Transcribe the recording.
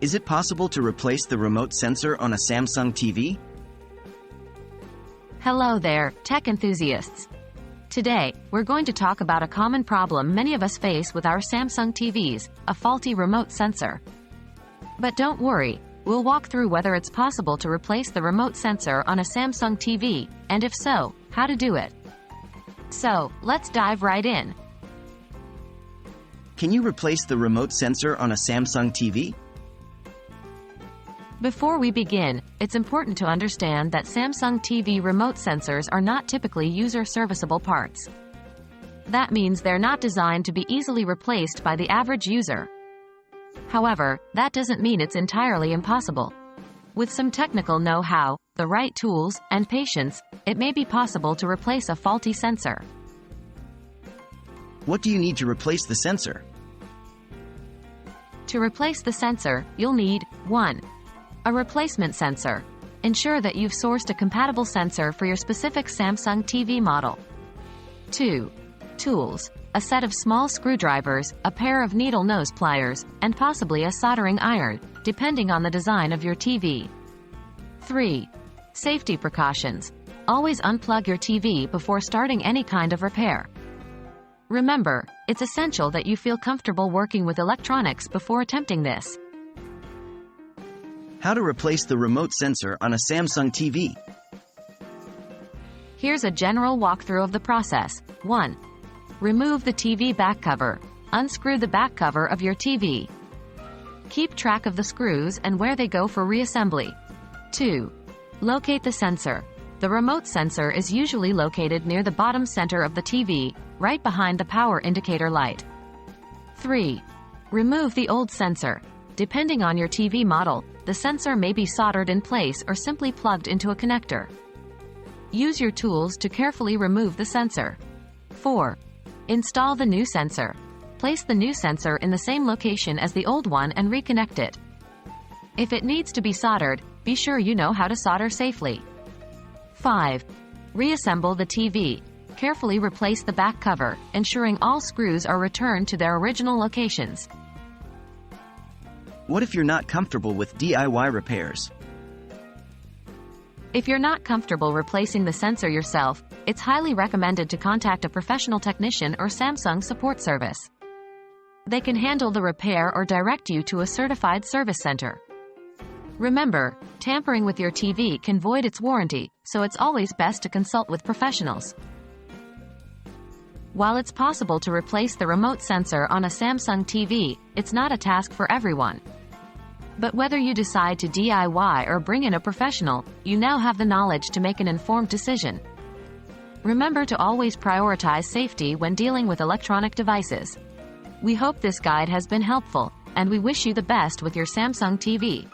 Is it possible to replace the remote sensor on a Samsung TV? Hello there, tech enthusiasts. Today, we're going to talk about a common problem many of us face with our Samsung TVs, a faulty remote sensor. But don't worry, we'll walk through whether it's possible to replace the remote sensor on a Samsung TV, and if so, how to do it. So, let's dive right in. Can you replace the remote sensor on a Samsung TV? Before we begin, it's important to understand that Samsung TV remote sensors are not typically user-serviceable parts. That means they're not designed to be easily replaced by the average user. However, that doesn't mean it's entirely impossible. With some technical know-how, the right tools, and patience, it may be possible to replace a faulty sensor. What do you need to replace the sensor? To replace the sensor, you'll need 1. A replacement sensor. Ensure that you've sourced a compatible sensor for your specific Samsung TV model. 2. Tools. A set of small screwdrivers, a pair of needle nose pliers, and possibly a soldering iron, depending on the design of your TV. 3. Safety precautions. Always unplug your TV before starting any kind of repair. Remember, it's essential that you feel comfortable working with electronics before attempting this. How to replace the remote sensor on a Samsung TV? Here's a general walkthrough of the process. 1. Remove the TV back cover. Unscrew the back cover of your TV. Keep track of the screws and where they go for reassembly. 2. Locate the sensor. The remote sensor is usually located near the bottom center of the TV, right behind the power indicator light. 3. Remove the old sensor. Depending on your TV model, the sensor may be soldered in place or simply plugged into a connector. Use your tools to carefully remove the sensor. 4. Install the new sensor. Place the new sensor in the same location as the old one and reconnect it. If it needs to be soldered, be sure you know how to solder safely. 5. Reassemble the TV. Carefully replace the back cover, ensuring all screws are returned to their original locations. What if you're not comfortable with DIY repairs? If you're not comfortable replacing the sensor yourself, it's highly recommended to contact a professional technician or Samsung support service. They can handle the repair or direct you to a certified service center. Remember, tampering with your TV can void its warranty, so it's always best to consult with professionals. While it's possible to replace the remote sensor on a Samsung TV, it's not a task for everyone. But whether you decide to DIY or bring in a professional, you now have the knowledge to make an informed decision. Remember to always prioritize safety when dealing with electronic devices. We hope this guide has been helpful, and we wish you the best with your Samsung TV.